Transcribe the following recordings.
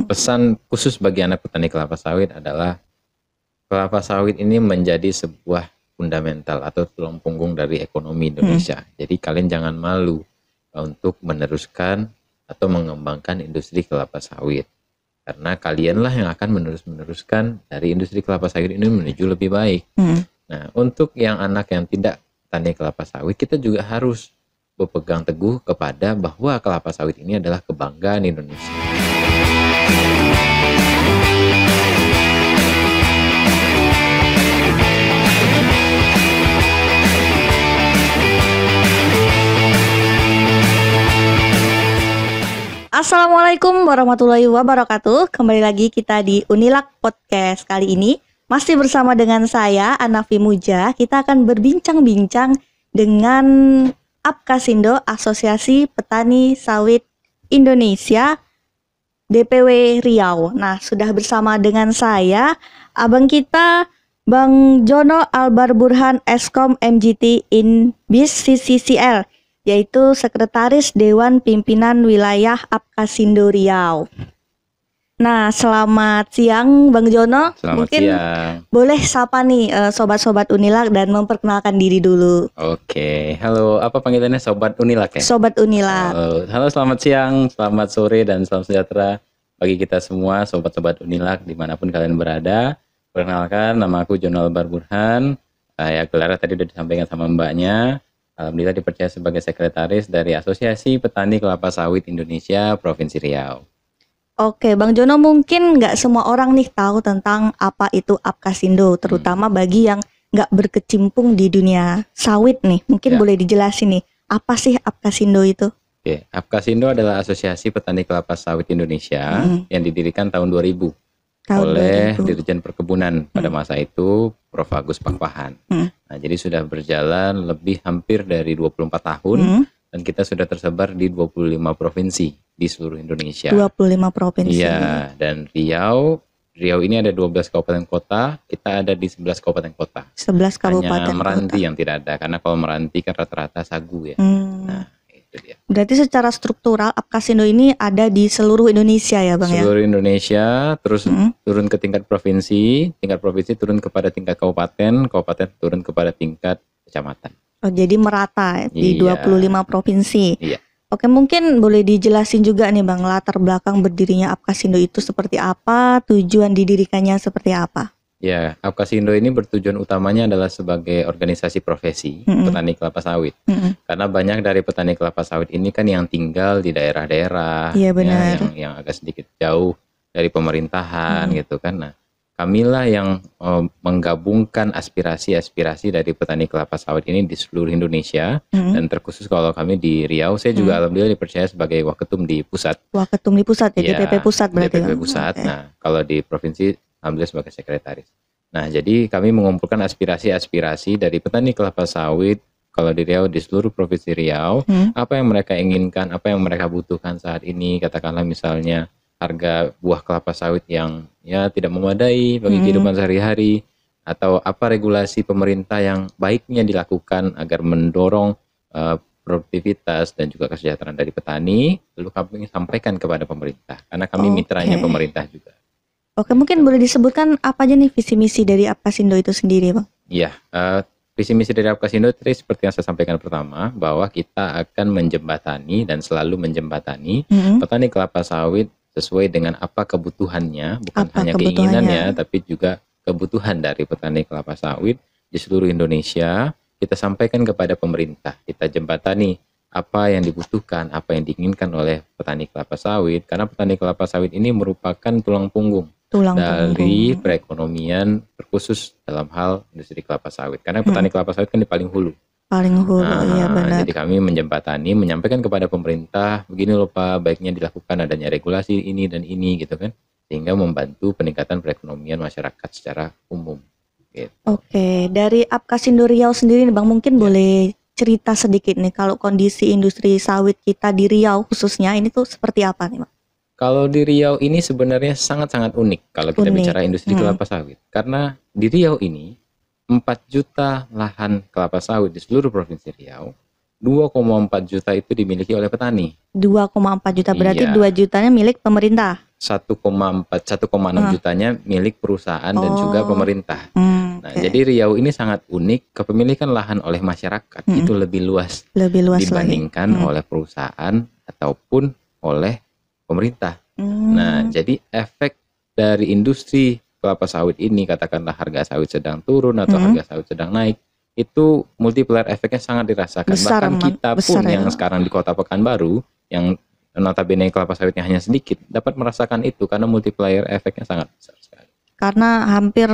Pesan khusus bagi anak petani kelapa sawit adalah kelapa sawit ini menjadi sebuah fundamental atau tulang punggung dari ekonomi Indonesia. Jadi kalian jangan malu untuk meneruskan atau mengembangkan industri kelapa sawit. Karena kalianlah yang akan meneruskan dari industri kelapa sawit ini menuju lebih baik. Nah, untuk yang anak yang tidak petani kelapa sawit, kita juga harus berpegang teguh kepada bahwa kelapa sawit ini adalah kebanggaan Indonesia. Assalamualaikum warahmatullahi wabarakatuh. Kembali lagi kita di Unilak Podcast. Kali ini masih bersama dengan saya, Anafi Muja. Kita akan berbincang-bincang dengan Apkasindo, Asosiasi Petani Sawit Indonesia, DPW Riau. Nah, sudah bersama dengan saya, abang kita, Bang Jono Albar Burhan, Eskom MGT Inbis CCCL, yaitu Sekretaris Dewan Pimpinan Wilayah Apkasindo Riau. Nah, selamat siang Bang Jono. Mungkin boleh sapa nih sobat-sobat Unilak dan memperkenalkan diri dulu. Oke, halo, apa panggilannya Sobat Unilak ya? Sobat Unilak. Halo, selamat siang, selamat sore, dan salam sejahtera bagi kita semua sobat-sobat Unilak dimanapun kalian berada. Perkenalkan, nama aku Jono Albar Burhan. Ya, gelarnya tadi udah disampaikan sama mbaknya. Alhamdulillah dipercaya sebagai sekretaris dari Asosiasi Petani Kelapa Sawit Indonesia Provinsi Riau. Oke, Bang Jono, mungkin nggak semua orang nih tahu tentang apa itu Apkasindo, terutama bagi yang nggak berkecimpung di dunia sawit nih. Mungkin boleh dijelasin nih, apa sih Apkasindo itu? Oke, Apkasindo adalah Asosiasi Petani Kelapa Sawit Indonesia yang didirikan tahun 2000 oleh Dirjen Perkebunan pada masa itu, Prof. Agus Pakpahan. Nah, jadi sudah berjalan lebih hampir dari 24 tahun dan kita sudah tersebar di 25 provinsi di seluruh Indonesia. 25 provinsi. Iya, dan Riau ini ada 12 kabupaten kota, kita ada di 11 kabupaten kota. 11 kabupaten Hanya Meranti kota yang tidak ada, karena kalau Meranti kan rata-rata sagu ya. Nah, itu dia. Berarti secara struktural Apkasindo ini ada di seluruh Indonesia ya Bang? Seluruh Indonesia, terus turun ke tingkat provinsi turun kepada tingkat kabupaten turun kepada tingkat kecamatan. Oh, jadi merata di 25 provinsi. Iya. Oke, mungkin boleh dijelasin juga nih Bang, latar belakang berdirinya Apkasindo itu seperti apa, tujuan didirikannya seperti apa? Ya, Apkasindo ini bertujuan utamanya adalah sebagai organisasi profesi petani kelapa sawit. Karena banyak dari petani kelapa sawit ini kan yang tinggal di daerah-daerah, Iya, benar. yang agak sedikit jauh dari pemerintahan gitu kan. Nah, kamilah yang menggabungkan aspirasi-aspirasi dari petani kelapa sawit ini di seluruh Indonesia, dan terkhusus kalau kami di Riau, saya juga alhamdulillah dipercaya sebagai waketum di pusat. Waketum di pusat ya, DPP pusat berarti. DPP pusat. Okay. Nah, kalau di provinsi alhamdulillah sebagai sekretaris. Nah, jadi kami mengumpulkan aspirasi-aspirasi dari petani kelapa sawit kalau di Riau, di seluruh provinsi Riau, apa yang mereka inginkan, apa yang mereka butuhkan saat ini, katakanlah misalnya harga buah kelapa sawit yang ya tidak memadai bagi kehidupan sehari-hari, atau apa regulasi pemerintah yang baiknya dilakukan agar mendorong produktivitas dan juga kesejahteraan dari petani, lalu kami sampaikan kepada pemerintah karena kami mitranya pemerintah juga. Oke, mungkin boleh disebutkan apa aja nih visi misi dari Apkasindo itu sendiri, Bang? Iya, visi misi dari Apkasindo itu seperti yang saya sampaikan pertama, bahwa kita akan menjembatani dan selalu menjembatani petani kelapa sawit sesuai dengan apa kebutuhannya, bukan hanya keinginannya, tapi juga kebutuhan dari petani kelapa sawit di seluruh Indonesia. Kita sampaikan kepada pemerintah, kita jembatani apa yang dibutuhkan, apa yang diinginkan oleh petani kelapa sawit, karena petani kelapa sawit ini merupakan tulang punggung dari perekonomian, terkhusus dalam hal industri kelapa sawit, karena petani kelapa sawit kan di paling hulu. Iya benar. Jadi kami menjembatani, menyampaikan kepada pemerintah, begini loh Pak, baiknya dilakukan adanya regulasi ini dan ini gitu kan, sehingga membantu peningkatan perekonomian masyarakat secara umum. Gitu. Oke, dari Apkasindo Riau sendiri nih Bang, mungkin boleh cerita sedikit nih kalau kondisi industri sawit kita di Riau khususnya ini tuh seperti apa nih Bang? Kalau di Riau ini sebenarnya sangat-sangat unik kalau kita bicara industri kelapa sawit, karena di Riau ini 4 juta lahan kelapa sawit di seluruh provinsi Riau, 2,4 juta itu dimiliki oleh petani. 2,4 juta berarti 2 jutanya milik pemerintah. 1,6 jutanya milik perusahaan dan juga pemerintah. Nah, Oke. jadi Riau ini sangat unik, kepemilikan lahan oleh masyarakat itu lebih luas dibandingkan lagi. oleh perusahaan ataupun oleh pemerintah. Nah, jadi efek dari industri kelapa sawit ini, katakanlah harga sawit sedang turun atau harga sawit sedang naik, itu multiplier efeknya sangat dirasakan. Besar, Bahkan kita pun besar ya. yang sekarang di Kota Pekanbaru, yang notabene kelapa sawitnya hanya sedikit, dapat merasakan itu karena multiplier efeknya sangat besar sekali. Karena hampir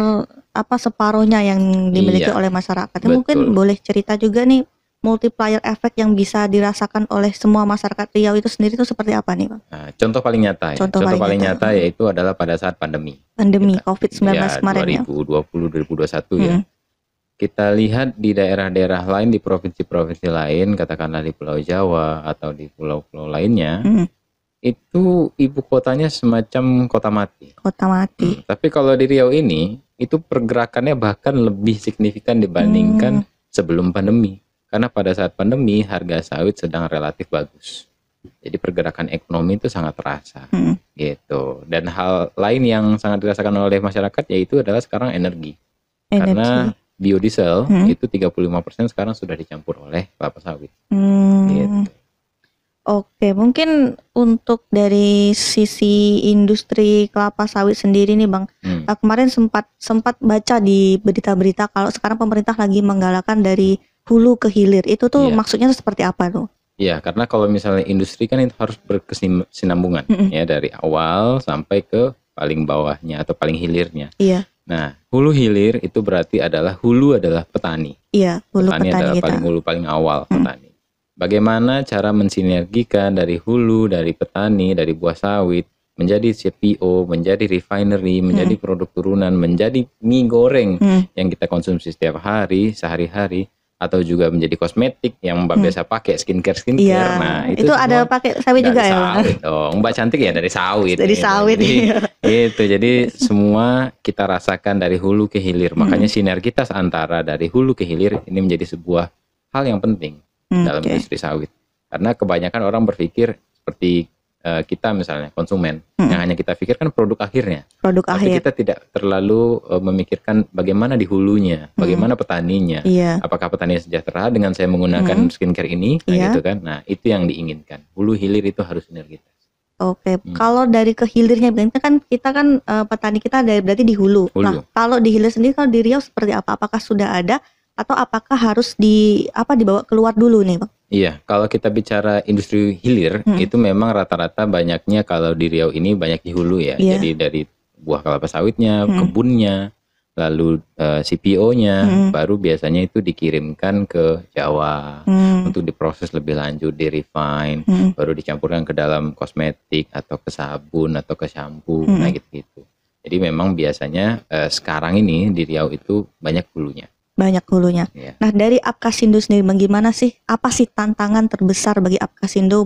separuhnya yang dimiliki Iya, oleh masyarakat. betul. Mungkin boleh cerita juga nih multiplier efek yang bisa dirasakan oleh semua masyarakat Riau itu sendiri itu seperti apa nih, Bang? Nah, contoh paling nyata ya. Contoh paling nyata. Yaitu adalah pada saat pandemi. Pandemi Kita- COVID-19 ya, kemarin ya. 2020-2021 ya. Kita lihat di daerah-daerah lain, di provinsi-provinsi lain, katakanlah di Pulau Jawa atau di pulau-pulau lainnya, itu ibu kotanya semacam kota mati. Kota mati. Tapi kalau di Riau ini, itu pergerakannya bahkan lebih signifikan dibandingkan sebelum pandemi. Karena pada saat pandemi, harga sawit sedang relatif bagus. Jadi pergerakan ekonomi itu sangat terasa. Gitu. Dan hal lain yang sangat dirasakan oleh masyarakat yaitu adalah sekarang energi. Karena biodiesel itu 35% sekarang sudah dicampur oleh kelapa sawit. Gitu. Oke, mungkin untuk dari sisi industri kelapa sawit sendiri nih, Bang. Kemarin sempat baca di berita-berita kalau sekarang pemerintah lagi menggalakkan dari hulu ke hilir. Itu tuh maksudnya seperti apa tuh? Iya, karena kalau misalnya industri kan itu harus berkesinambungan ya, dari awal sampai ke paling bawahnya atau paling hilirnya. Iya. Nah, hulu hilir itu berarti hulu adalah petani. Iya, hulu petani adalah kita. paling hulu, paling awal petani. Bagaimana cara mensinergikan dari hulu, dari petani, dari buah sawit menjadi CPO, menjadi refinery, menjadi produk turunan, menjadi mie goreng yang kita konsumsi setiap hari, sehari-hari, atau juga menjadi kosmetik yang Mbak biasa pakai, skincare. Iya. Nah, itu ada pakai sawit juga ya, Bang? Sawit dong. Mbak cantik ya dari sawit. Dari gitu. sawit. Jadi semua kita rasakan dari hulu ke hilir. Makanya sinergitas antara dari hulu ke hilir ini menjadi sebuah hal yang penting dalam industri sawit. Karena kebanyakan orang berpikir seperti kita misalnya konsumen, yang hanya kita pikirkan produk akhirnya. Tapi kita tidak terlalu memikirkan bagaimana di hulunya, bagaimana petaninya. Apakah petani sejahtera dengan saya menggunakan skincare ini, gitu kan? Nah, itu yang diinginkan. Hulu hilir itu harus sinergitas. Oke, kalau dari ke hilirnya, kita kan petani kita berarti di hulu. Nah, kalau di hilir sendiri, kalau di Riau seperti apa? Apakah sudah ada atau apakah harus dibawa keluar dulu nih, Bang? Iya, kalau kita bicara industri hilir itu memang rata-rata banyaknya kalau di Riau ini banyak di hulu ya. Jadi dari buah kelapa sawitnya, kebunnya, lalu CPO-nya, baru biasanya itu dikirimkan ke Jawa untuk diproses lebih lanjut, di refine, baru dicampurkan ke dalam kosmetik atau ke sabun atau ke shampoo, nah gitu-gitu. Jadi memang biasanya sekarang ini di Riau itu banyak hulunya. Banyak hulunya. Nah, dari Apkasindo sendiri bagaimana sih? Apa sih tantangan terbesar bagi Apkasindo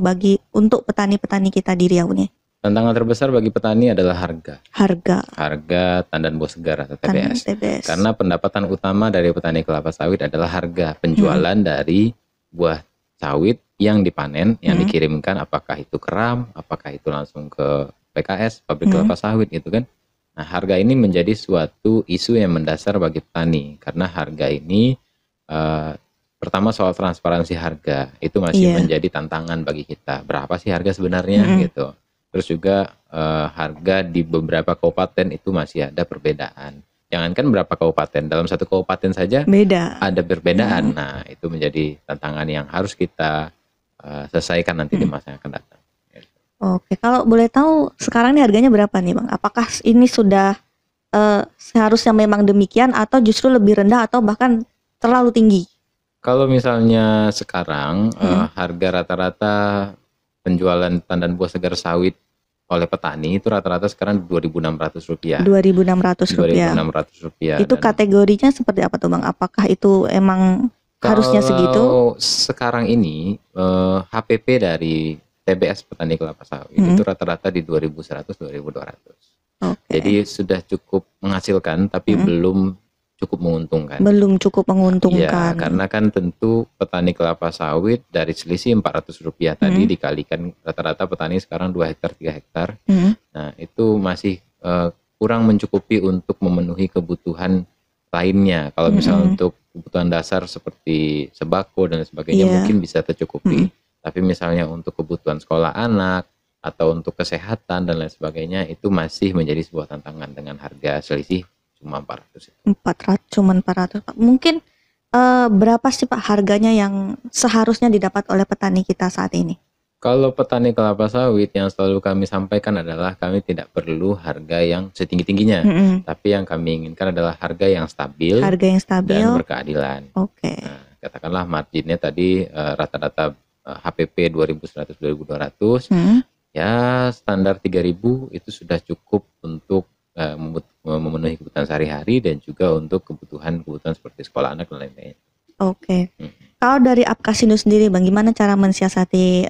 untuk petani-petani kita di Riau nih? Tantangan terbesar bagi petani adalah harga. Harga tandan buah segar atau TBS. Karena pendapatan utama dari petani kelapa sawit adalah harga penjualan dari buah sawit yang dipanen, yang dikirimkan, apakah itu keram, apakah itu langsung ke PKS, pabrik kelapa sawit gitu kan. Nah, harga ini menjadi suatu isu yang mendasar bagi petani karena harga ini pertama soal transparansi harga itu masih menjadi tantangan bagi kita. Berapa sih harga sebenarnya gitu. Terus juga harga di beberapa kabupaten itu masih ada perbedaan. Jangankan berapa kabupaten, dalam satu kabupaten saja ada perbedaan. Nah, itu menjadi tantangan yang harus kita selesaikan nanti di masa yang akan datang. Oke, kalau boleh tahu sekarang ini harganya berapa nih, Bang? Apakah ini sudah seharusnya memang demikian atau justru lebih rendah atau bahkan terlalu tinggi? Kalau misalnya sekarang harga rata-rata penjualan tandan buah segar sawit oleh petani itu rata-rata sekarang Rp2.600. Rp2.600. Itu kategorinya seperti apa tuh, Bang? Apakah itu emang harusnya segitu? Sekarang ini HPP dari TBS petani kelapa sawit itu rata-rata di 2.100, 2.200. Jadi sudah cukup menghasilkan tapi belum cukup menguntungkan. Belum cukup Ya, menguntungkan. karena kan tentu petani kelapa sawit dari selisih Rp400 tadi dikalikan rata-rata petani sekarang 2 hektar 3 hektar. Nah, itu masih kurang mencukupi untuk memenuhi kebutuhan lainnya. Kalau misalnya untuk kebutuhan dasar seperti sembako dan sebagainya mungkin bisa tercukupi. Tapi misalnya untuk kebutuhan sekolah anak atau untuk kesehatan dan lain sebagainya itu masih menjadi sebuah tantangan dengan harga selisih cuma 400 itu. 400. Mungkin berapa sih Pak harganya yang seharusnya didapat oleh petani kita saat ini? Kalau petani kelapa sawit yang selalu kami sampaikan adalah kami tidak perlu harga yang setinggi-tingginya, tapi yang kami inginkan adalah harga yang stabil, dan berkeadilan. Oke. Nah, katakanlah marginnya tadi rata-rata HPP 2.100 2.200, ya standar 3.000 itu sudah cukup untuk memenuhi kebutuhan sehari-hari dan juga untuk kebutuhan seperti sekolah anak dan lain-lain. Oke. Kalau dari Apkasindo sendiri, Bang, gimana cara mensiasati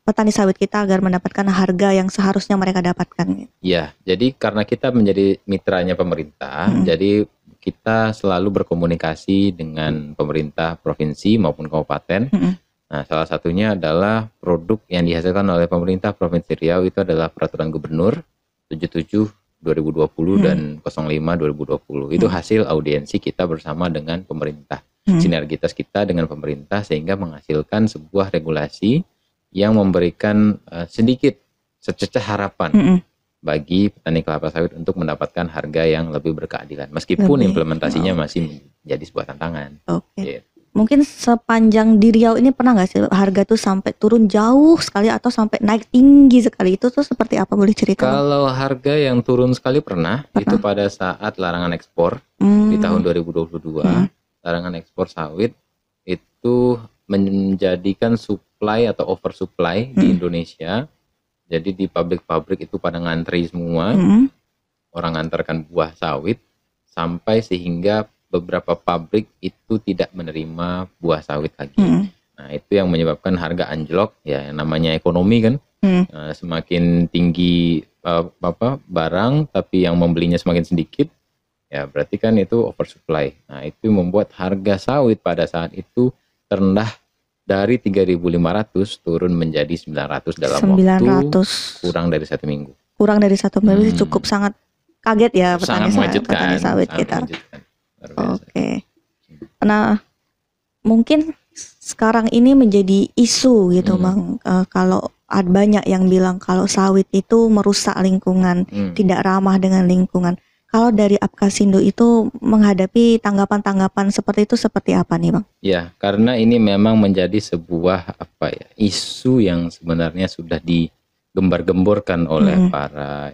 petani sawit kita agar mendapatkan harga yang seharusnya mereka dapatkan? Ya, jadi karena kita menjadi mitranya pemerintah, jadi kita selalu berkomunikasi dengan pemerintah provinsi maupun kabupaten. Nah, salah satunya adalah produk yang dihasilkan oleh pemerintah Provinsi Riau itu adalah Peraturan Gubernur 77 2020 dan 05 2020. Itu hasil audiensi kita bersama dengan pemerintah. Sinergitas kita dengan pemerintah sehingga menghasilkan sebuah regulasi yang memberikan sedikit sececah harapan bagi petani kelapa sawit untuk mendapatkan harga yang lebih berkeadilan. Meskipun implementasinya masih menjadi sebuah tantangan. Oke. Mungkin sepanjang di Riau ini pernah nggak sih harga tuh sampai turun jauh sekali atau sampai naik tinggi sekali? Itu tuh seperti apa, boleh cerita? Kalau harga yang turun sekali pernah. Itu pada saat larangan ekspor di tahun 2022. Larangan ekspor sawit itu menjadikan supply atau oversupply di Indonesia. Jadi di pabrik-pabrik itu pada ngantri semua. Orang ngantarkan buah sawit sampai sehingga beberapa pabrik itu tidak menerima buah sawit lagi. Nah, itu yang menyebabkan harga anjlok, ya namanya ekonomi kan. Semakin tinggi barang tapi yang membelinya semakin sedikit, ya berarti kan itu oversupply. Nah, itu membuat harga sawit pada saat itu terendah dari 3.500 turun menjadi 900 dalam waktu kurang dari 1 minggu. Kurang dari 1 minggu cukup sangat kaget ya petani sawit kita. Oke. Nah, mungkin sekarang ini menjadi isu gitu, Bang. Kalau ada banyak yang bilang kalau sawit itu merusak lingkungan, tidak ramah dengan lingkungan. Kalau dari Apkasindo itu menghadapi tanggapan-tanggapan seperti itu seperti apa nih, Bang? Ya, karena ini memang menjadi sebuah isu yang sebenarnya sudah digembar-gemborkan oleh para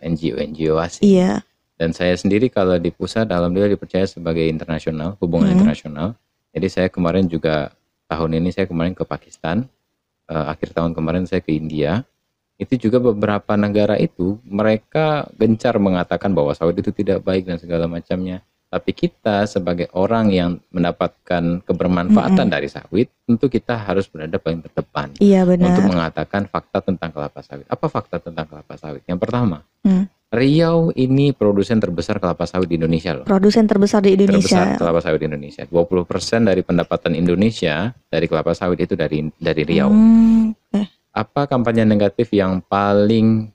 NGO asing. Iya. Dan saya sendiri kalau di pusat alhamdulillah dipercaya sebagai internasional, hubungan internasional. Jadi saya kemarin juga tahun ini saya kemarin ke Pakistan, akhir tahun kemarin saya ke India. Itu juga beberapa negara itu mereka gencar mengatakan bahwa sawit itu tidak baik dan segala macamnya. Tapi kita sebagai orang yang mendapatkan kebermanfaatan dari sawit, tentu kita harus berada paling terdepan. Iya, benar. Untuk mengatakan fakta tentang kelapa sawit. Apa fakta tentang kelapa sawit? Yang pertama, Riau ini produsen terbesar kelapa sawit di Indonesia loh. Produsen terbesar di Indonesia. Terbesar kelapa sawit di Indonesia. 20% dari pendapatan Indonesia dari kelapa sawit itu dari Riau. Apa kampanye negatif yang paling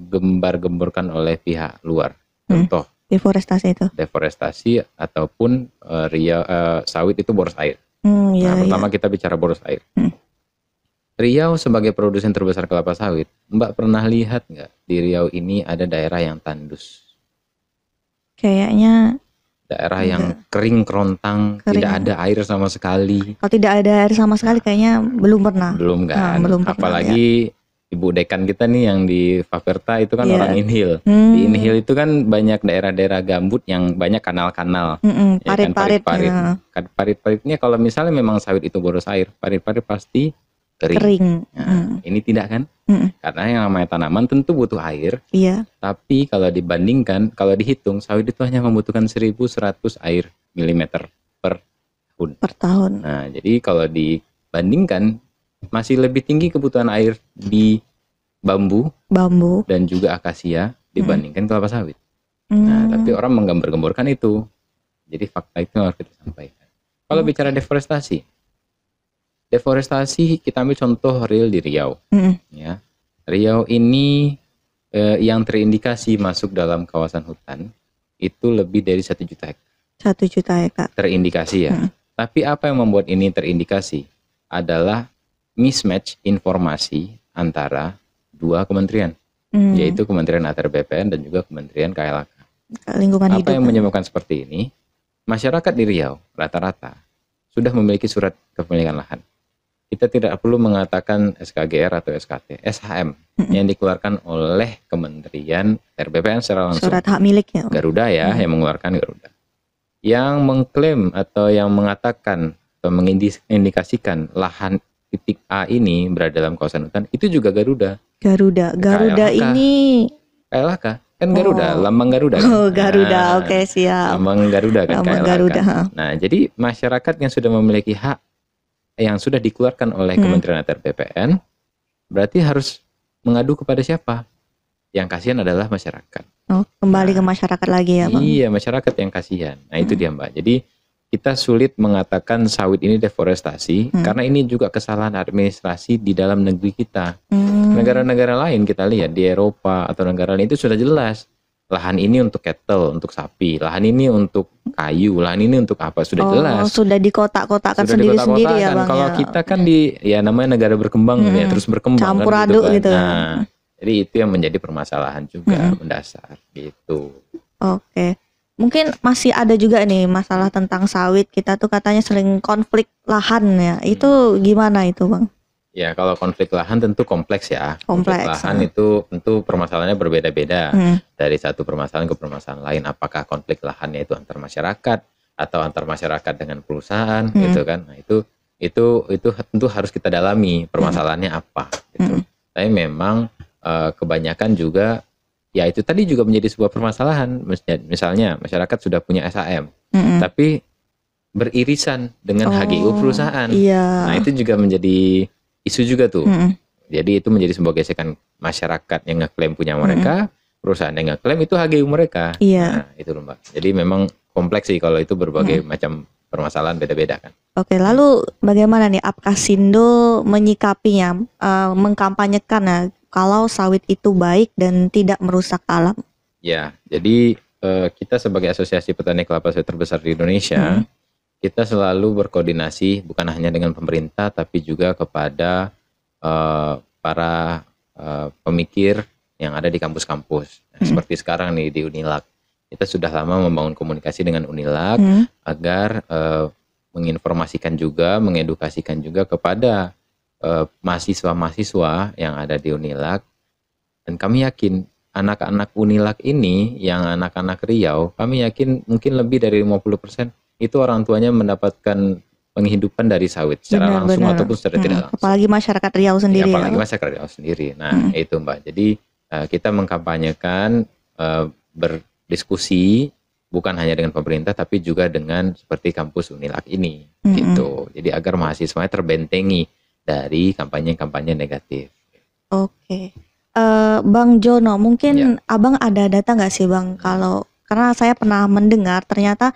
gembar-gemborkan oleh pihak luar? Contoh deforestasi itu. Deforestasi ataupun Riau sawit itu boros air. Pertama kita bicara boros air. Riau sebagai produsen terbesar kelapa sawit, Mbak pernah lihat nggak di Riau ini ada daerah yang tandus? Kayaknya daerah yang kering kerontang, tidak ada air sama sekali. Kalau tidak ada air sama sekali kayaknya belum pernah. Belum kan? Belum pernah, apalagi Ibu Dekan kita nih yang di Faverta itu kan orang Inhil. Di Inhil itu kan banyak daerah-daerah gambut yang banyak kanal-kanal. Parit-parit. Parit-paritnya kalau misalnya memang sawit itu boros air, parit-parit pasti kering. Nah, ini tidak kan? Karena yang namanya tanaman tentu butuh air. Iya. Tapi kalau dibandingkan, kalau dihitung sawit itu hanya membutuhkan 1.100 air milimeter per tahun. Per tahun. Nah, jadi kalau dibandingkan masih lebih tinggi kebutuhan air di bambu dan juga akasia dibandingkan kelapa sawit. Nah, tapi orang menggembar-gemborkan itu. Jadi fakta itu harus kita sampaikan. Kalau bicara deforestasi kita ambil contoh real di Riau. Ya, Riau ini yang terindikasi masuk dalam kawasan hutan itu lebih dari 1 juta hektar. 1 juta hektar. Terindikasi ya. Tapi apa yang membuat ini terindikasi adalah mismatch informasi antara 2 kementerian, yaitu Kementerian ATR BPN dan juga Kementerian KLHK. Lingkungan hidup. Apa yang menyebabkan seperti ini? Masyarakat di Riau rata-rata sudah memiliki surat kepemilikan lahan. Kita tidak perlu mengatakan SKGR atau SKT, SHM yang dikeluarkan oleh Kementerian RBPN secara langsung. Surat hak miliknya. Garuda ya, yang mengeluarkan Garuda. Yang mengklaim atau yang mengatakan atau mengindikasikan lahan titik A ini berada dalam kawasan hutan itu juga Garuda. Garuda KLHK. Ini KLHK kan Garuda, lambang Garuda kan? Oh, Garuda, oke, siap. Lambang Garuda kan, lambang KLHK. Garuda. Nah, jadi masyarakat yang sudah memiliki hak yang sudah dikeluarkan oleh Kementerian ATR BPN berarti harus mengadu kepada siapa? Yang kasihan adalah masyarakat. Oh, kembali ke masyarakat lagi ya, Bang? Iya, masyarakat yang kasihan. Nah, itu dia, Mbak. Jadi kita sulit mengatakan sawit ini deforestasi karena ini juga kesalahan administrasi di dalam negeri kita. Negara-negara lain kita lihat di Eropa atau negara lain itu sudah jelas. Lahan ini untuk cattle, untuk sapi. Lahan ini untuk kayu. Lahan ini untuk apa? Sudah jelas. Sudah dikotak-kotakan sendiri-sendiri ya, Bang. Kalau kita kan ya namanya negara berkembang ya, terus berkembang campur kan, aduk gitu. Nah, jadi itu yang menjadi permasalahan juga mendasar gitu. Oke. Mungkin masih ada juga nih masalah tentang sawit. Kita tuh katanya sering konflik lahan ya. Itu gimana itu, Bang? Ya, kalau konflik lahan tentu kompleks ya. Konflik lahan itu tentu permasalahannya berbeda-beda. Dari satu permasalahan ke permasalahan lain. Apakah konflik lahannya itu antar masyarakat atau antar masyarakat dengan perusahaan gitu kan. Nah, itu tentu harus kita dalami permasalahannya apa gitu. Tapi memang kebanyakan juga ya itu tadi juga menjadi sebuah permasalahan. Misalnya masyarakat sudah punya SHM, tapi beririsan dengan HGU perusahaan. Iya. Nah, itu juga menjadi isu juga tuh. Jadi itu menjadi sebuah gesekan masyarakat yang ngeklaim punya mereka, perusahaan yang ngeklaim itu HGU mereka. Iya. Nah, itu loh, Mbak. Jadi memang kompleks sih kalau itu berbagai macam permasalahan beda-beda kan. Oke, lalu bagaimana nih Apkasindo menyikapinya, mengkampanyekan ya kalau sawit itu baik dan tidak merusak alam? Ya, jadi kita sebagai asosiasi petani kelapa sawit terbesar di Indonesia, kita selalu berkoordinasi bukan hanya dengan pemerintah tapi juga kepada para pemikir yang ada di kampus-kampus. Nah, seperti sekarang nih di Unilag, kita sudah lama membangun komunikasi dengan Unilag agar menginformasikan juga, mengedukasikan juga kepada mahasiswa-mahasiswa yang ada di Unilag. Dan kami yakin anak-anak Unilag ini yang anak-anak Riau, kami yakin mungkin lebih dari 50% itu orang tuanya mendapatkan penghidupan dari sawit secara langsung ataupun secara tidak langsung. Apalagi masyarakat Riau sendiri. Ya, apalagi masyarakat Riau sendiri. Nah, itu Mbak. Jadi kita mengkampanyekan berdiskusi bukan hanya dengan pemerintah tapi juga dengan seperti kampus Unilag ini gitu. Jadi agar mahasiswanya terbentengi dari kampanye-kampanye negatif. Oke. Bang Jono, mungkin Abang ada data nggak sih Bang, karena saya pernah mendengar ternyata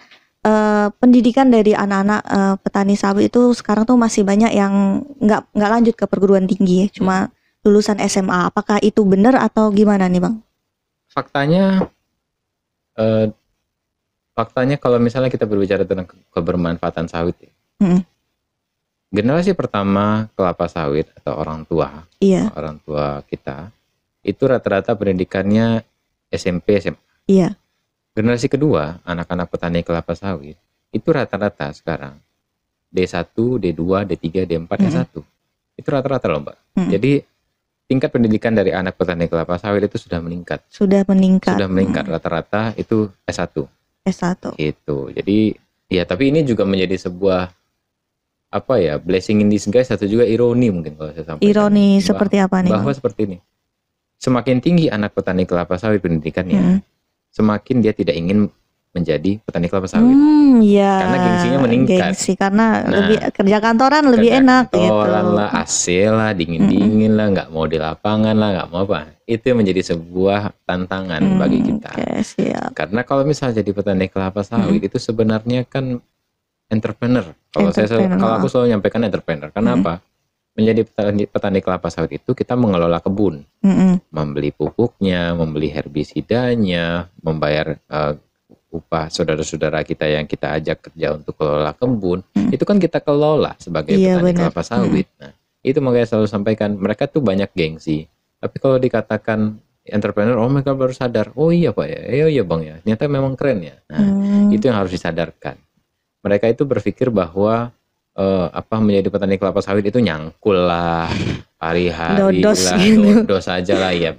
pendidikan dari anak-anak petani sawit itu sekarang tuh masih banyak yang nggak lanjut ke perguruan tinggi ya, cuma lulusan SMA. Apakah itu benar atau gimana nih Bang? Faktanya kalau misalnya kita berbicara tentang kebermanfaatan sawit ya, generasi pertama kelapa sawit atau orang tua kita itu rata-rata pendidikannya SMP, SMA. Iya. Generasi kedua, anak-anak petani kelapa sawit, itu rata-rata sekarang D1, D2, D3, D4, S1. Itu rata-rata loh Mbak. Jadi tingkat pendidikan dari anak petani kelapa sawit itu sudah meningkat. Sudah meningkat rata-rata itu S1. Gitu. Jadi ya tapi ini juga menjadi sebuah blessing in disguise atau juga ironi mungkin kalau saya sampaikan. Ironi seperti apa nih? Bahwa seperti ini. Semakin tinggi anak petani kelapa sawit pendidikannya, semakin dia tidak ingin menjadi petani kelapa sawit. Iya. Karena gengsinya meningkat. Gengsi karena Nah, lebih kerja kantoran lebih enak gitu. Kantoran lah, AC lah, dingin-dingin lah, nggak mau di lapangan lah, nggak mau apa. Itu yang menjadi sebuah tantangan bagi kita. Oke, siap. Karena kalau misalnya jadi petani kelapa sawit itu sebenarnya kan entrepreneur. Kalau aku selalu nyampaikan entrepreneur. Karena apa? Menjadi petani kelapa sawit itu kita mengelola kebun, membeli pupuknya, membeli herbisidanya, membayar upah saudara-saudara kita yang kita ajak kerja untuk kelola kebun, itu kan kita kelola sebagai petani kelapa sawit. Nah, itu makanya selalu sampaikan, mereka tuh banyak gengsi. Tapi kalau dikatakan entrepreneur, oh mereka baru sadar, oh iya Pak ya, iya Bang ya, ternyata memang keren ya. Nah, itu yang harus disadarkan. Mereka itu berpikir bahwa menjadi petani kelapa sawit itu nyangkul lah, hari-hari lah, dodos aja lah ya.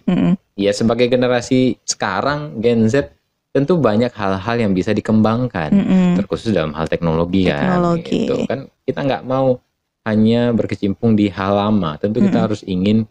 Ya sebagai generasi sekarang Gen Z tentu banyak hal-hal yang bisa dikembangkan, terkhusus dalam hal teknologi. Kan, gitu kan. Kita nggak mau hanya berkecimpung di hal lama, tentu kita harus ingin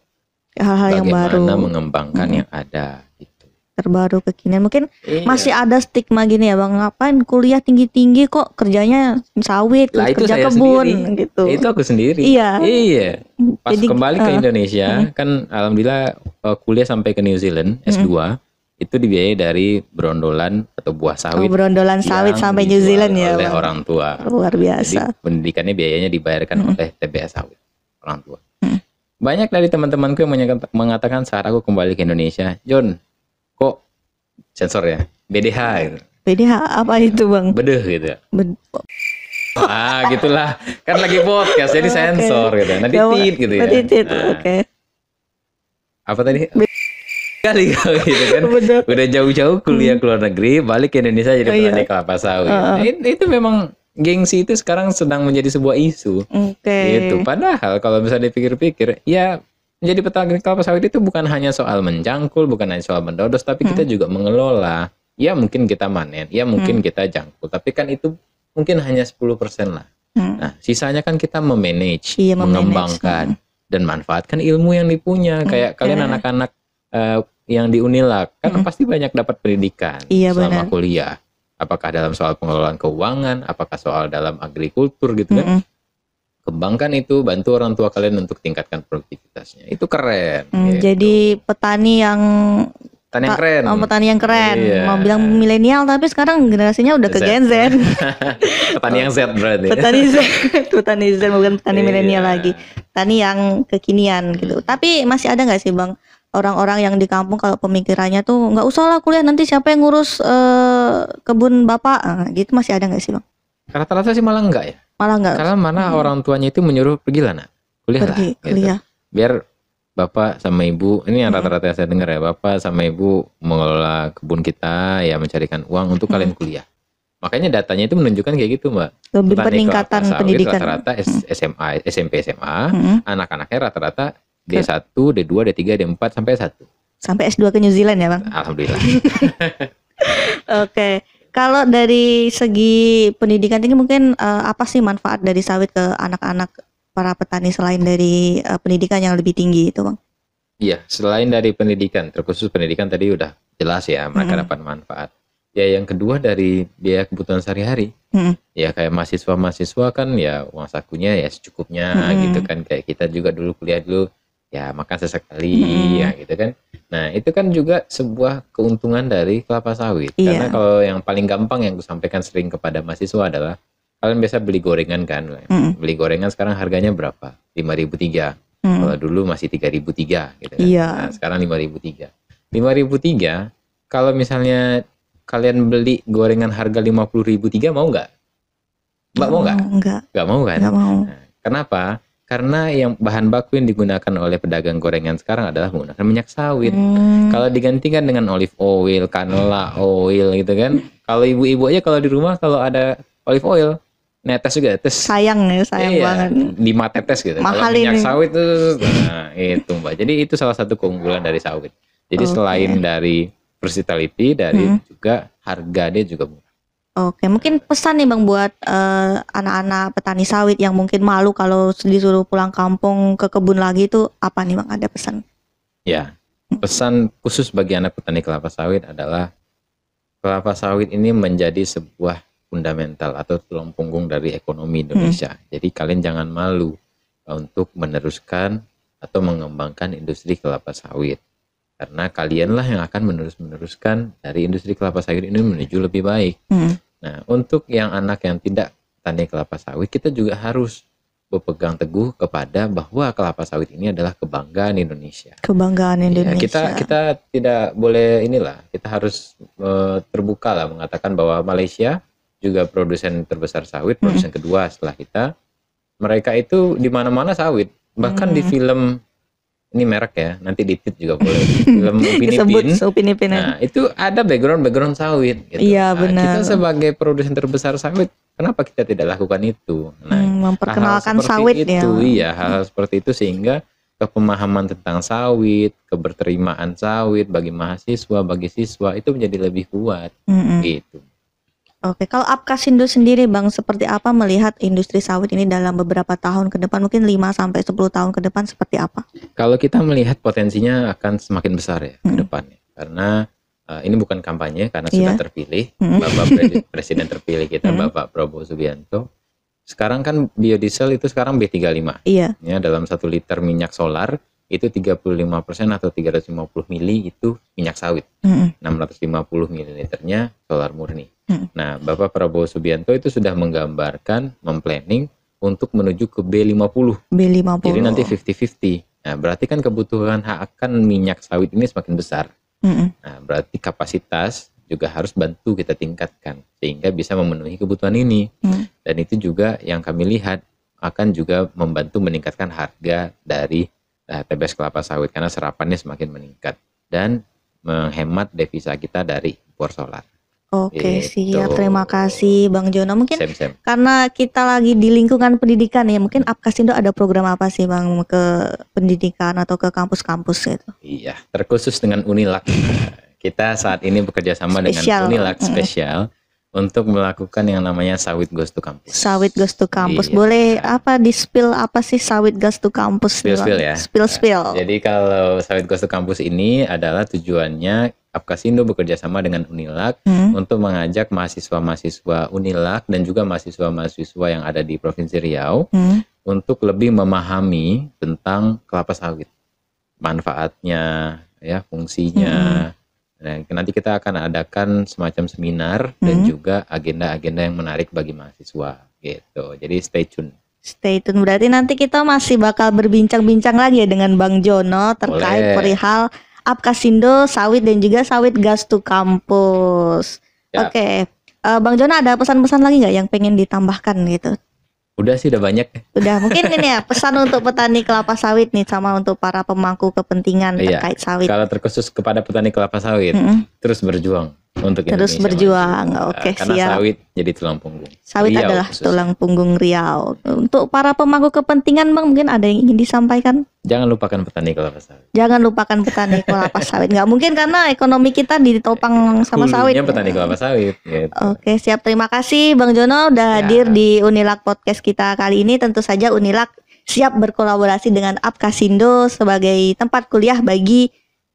hal-hal yang baru, mengembangkan yang ada. Gitu. Terbaru, kekinian. Mungkin masih ada stigma gini ya Bang, ngapain kuliah tinggi-tinggi kok kerjanya sawit, lah, kerja kebun sendiri. gitu. Itu aku sendiri. Iya. Pas kembali ke Indonesia, kan alhamdulillah kuliah sampai ke New Zealand S2. Itu dibiayai dari berondolan atau buah sawit. Berondolan sawit sampai New Zealand ya, oleh orang tua. Luar biasa. Jadi pendidikannya biayanya dibayarkan oleh TBS sawit, orang tua. Banyak dari teman-temanku yang mengatakan saat aku kembali ke Indonesia, John, kok sensor ya, BDH gitu. BDH apa itu Bang? Bedeh gitu. Gitulah. Kan lagi podcast jadi sensor gitu. Nanti tit gitu ya. Oke. Apa tadi? Kali gitu kan. Udah jauh-jauh kuliah ke luar negeri, balik ke Indonesia jadi petani kelapa sawit. Itu memang gengsi itu sekarang sedang menjadi sebuah isu. Gitu. Padahal kalau bisa dipikir-pikir, ya menjadi petani kelapa sawit itu bukan hanya soal mencangkul, bukan hanya soal mendodos, tapi kita juga mengelola. Ya mungkin kita manen, ya mungkin kita jangkul, tapi kan itu mungkin hanya 10% lah. Nah, sisanya kan kita memanage, mengembangkan dan manfaatkan ilmu yang dipunya. Kayak kalian anak-anak yang di Unilak kan pasti banyak dapat pendidikan selama kuliah. Apakah dalam soal pengelolaan keuangan, apakah soal dalam agrikultur gitu kan. Kembangkan itu, bantu orang tua kalian untuk tingkatkan produktivitasnya. Itu keren. Gitu. Jadi petani yang keren. Petani yang keren. Mau bilang milenial tapi sekarang generasinya udah ke Gen Z. Petani yang Z berarti. Petani Z bukan petani milenial lagi. Petani yang kekinian gitu. Tapi masih ada nggak sih Bang orang-orang yang di kampung kalau pemikirannya tuh nggak usah lah kuliah, nanti siapa yang ngurus kebun bapak, gitu, masih ada nggak sih Bang? Rata-rata sih malah enggak ya. Malah enggak. Karena mana orang tuanya itu menyuruh pergilah nak, kuliah lah. Gitu. Biar bapak sama ibu, ini yang rata-rata yang saya dengar ya, bapak sama ibu mengelola kebun kita ya, mencarikan uang untuk kalian kuliah. Makanya datanya itu menunjukkan kayak gitu Mbak. Lebih peningkatan pendidikan. Rata-rata SMA, SMP, SMA, anak-anaknya rata-rata D1, D2, D3, D4 sampai S1. Sampai S2 ke New Zealand ya Bang? Alhamdulillah. Oke. Kalau dari segi pendidikan ini mungkin apa sih manfaat dari sawit ke anak-anak para petani selain dari pendidikan yang lebih tinggi itu Bang? Iya, selain dari pendidikan, terkhusus pendidikan tadi udah jelas ya mereka dapat manfaat. Ya yang kedua dari biaya kebutuhan sehari-hari. Ya kayak mahasiswa-mahasiswa kan ya uang sakunya ya secukupnya gitu kan. Kayak kita juga dulu kuliah dulu ya makan sesekali ya gitu kan. Nah itu kan juga sebuah keuntungan dari kelapa sawit. Karena kalau yang paling gampang yang aku sampaikan sering kepada mahasiswa adalah kalian biasa beli gorengan kan. Beli gorengan sekarang harganya berapa? 5.003. Kalau dulu masih 3.003 gitu kan. Nah sekarang 5.003. 5.003 kalau misalnya kalian beli gorengan harga 50.003 mau nggak? Mbak mau nggak? Nggak mau kan? Nggak mau. Nah, kenapa? Karena yang bahan baku yang digunakan oleh pedagang gorengan sekarang adalah menggunakan minyak sawit. Kalau digantikan dengan olive oil, canola oil gitu kan. Kalau ibu-ibu aja kalau di rumah kalau ada olive oil, netes juga tetes. Sayang banget. 5 tetes gitu. Mahal kalau minyak ini. sawit tuh, nah itu Mbak. Jadi itu salah satu keunggulan dari sawit. Jadi selain dari versatility, dari juga harga dia juga murah. Oke, mungkin pesan nih Bang buat anak-anak petani sawit yang mungkin malu kalau disuruh pulang kampung ke kebun lagi itu apa nih Bang? Ada pesan? Ya, pesan khusus bagi anak petani kelapa sawit adalah kelapa sawit ini menjadi sebuah fundamental atau tulang punggung dari ekonomi Indonesia. Jadi kalian jangan malu untuk meneruskan atau mengembangkan industri kelapa sawit. Karena kalianlah yang akan meneruskan dari industri kelapa sawit ini menuju lebih baik. Nah, untuk yang anak yang tidak tani kelapa sawit, kita juga harus berpegang teguh kepada bahwa kelapa sawit ini adalah kebanggaan Indonesia. Kebanggaan Indonesia. Ya, kita tidak boleh kita harus terbuka lah mengatakan bahwa Malaysia juga produsen terbesar sawit, produsen kedua setelah kita. Mereka itu di mana-mana sawit. Bahkan di film, ini merek ya, nanti ditit juga boleh. Film Upin Ipin. Nah, itu ada background sawit. Gitu. Iya, benar. Kita sebagai produsen terbesar sawit, kenapa kita tidak lakukan itu? Nah, memperkenalkan sawit itu, ya. Hal-hal seperti itu sehingga kepemahaman tentang sawit, keberterimaan sawit bagi mahasiswa, bagi siswa itu menjadi lebih kuat. Gitu. Oke, kalau Apkasindo sendiri Bang, seperti apa melihat industri sawit ini dalam beberapa tahun ke depan, mungkin 5-10 tahun ke depan seperti apa? Kalau kita melihat potensinya akan semakin besar ya ke depannya. Karena ini bukan kampanye, karena sudah terpilih, Bapak Presiden terpilih kita, Bapak Prabowo Subianto. Sekarang kan biodiesel itu sekarang B35. Iya. Ya, dalam 1 liter minyak solar, itu 35% atau 350 mili itu minyak sawit. 650 mililiternya solar murni. Nah, Bapak Prabowo Subianto itu sudah menggambarkan, memplanning untuk menuju ke B50. Jadi nanti 50-50. Nah, berarti kan kebutuhan akan minyak sawit ini semakin besar. Nah, berarti kapasitas juga harus bantu kita tingkatkan sehingga bisa memenuhi kebutuhan ini. Dan itu juga yang kami lihat akan juga membantu meningkatkan harga dari TBS kelapa sawit karena serapannya semakin meningkat dan menghemat devisa kita dari impor solar. Oke, siap. Terima kasih Bang Jono. Mungkin Same. karena kita lagi di lingkungan pendidikan ya, mungkin Apkasindo ada program apa sih Bang ke pendidikan atau ke kampus-kampus gitu? Iya, terkhusus dengan Unilak. Kita saat ini bekerja sama dengan Unilak spesial untuk melakukan yang namanya Sawit Goes to Campus. Sawit Goes to Campus. Iya. Boleh di-spill apa sih Sawit Goes to Campus? Spill ya. Spill. Jadi kalau Sawit Goes to Campus ini adalah tujuannya Apkasindo bekerja sama dengan Unilak untuk mengajak mahasiswa-mahasiswa Unilak dan juga mahasiswa-mahasiswa yang ada di Provinsi Riau untuk lebih memahami tentang kelapa sawit, manfaatnya, ya, fungsinya. Nah, nanti kita akan adakan semacam seminar dan juga agenda-agenda yang menarik bagi mahasiswa gitu. Jadi stay tune. Berarti nanti kita masih bakal berbincang-bincang lagi ya dengan Bang Jono terkait perihal Apkasindo sawit dan juga Sawit Goes to Campus. Yap. Oke. Bang Jono ada pesan-pesan lagi nggak yang pengen ditambahkan gitu? Udah sih, udah banyak. Udah, mungkin ini ya pesan untuk petani kelapa sawit nih sama untuk para pemangku kepentingan terkait sawit. Kalau terkhusus kepada petani kelapa sawit, terus berjuang untuk terus Indonesia berjuang. Oke, karena siap. sawit jadi tulang punggung. Sawit Riau adalah khususnya. tulang punggung Riau. Untuk para pemangku kepentingan Bang, mungkin ada yang ingin disampaikan? Jangan lupakan petani kelapa sawit. Jangan lupakan petani kelapa sawit. Nggak mungkin karena ekonomi kita ditopang sama sawit. Hulunya petani kelapa sawit. Gitu. Oke, siap. Terima kasih Bang Jono udah hadir di Unilak Podcast kita kali ini. Tentu saja Unilak siap berkolaborasi dengan Apkasindo sebagai tempat kuliah bagi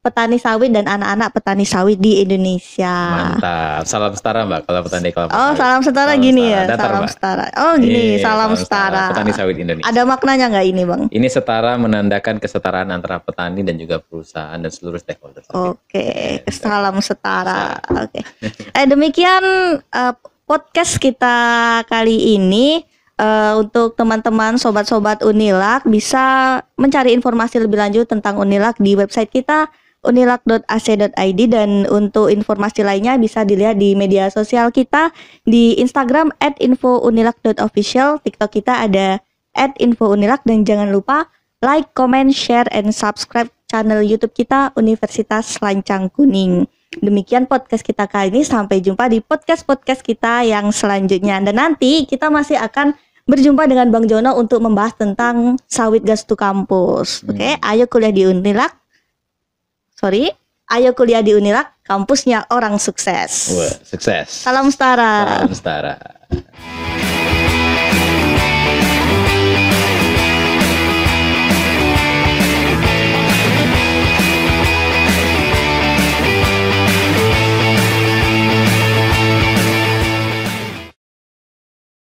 petani sawit dan anak-anak petani sawit di Indonesia. Mantap. Salam setara Mbak kalau petani kelapa Oh, sawit. salam setara gini ya. Datar, Salam Mbak. setara. Oh, gini, salam setara. Petani sawit Indonesia. Ada maknanya nggak ini, Bang? Ini setara menandakan kesetaraan antara petani dan juga perusahaan dan seluruh stakeholder. Oke, salam setara. Oke. Demikian podcast kita kali ini. Untuk teman-teman sobat-sobat Unilak bisa mencari informasi lebih lanjut tentang Unilak di website kita unilak.ac.id dan untuk informasi lainnya bisa dilihat di media sosial kita di Instagram @infounilak.official, TikTok kita ada @infounilak dan jangan lupa like, comment, share, and subscribe channel YouTube kita Universitas Lancang Kuning. Demikian podcast kita kali ini, sampai jumpa di podcast-podcast kita yang selanjutnya dan nanti kita masih akan berjumpa dengan Bang Jono untuk membahas tentang Sawit Goes to Campus. Oke, ayo kuliah di Unilak. Ayo kuliah di Unilak, kampusnya orang sukses. Wah, sukses. Salam setara. Salam setara.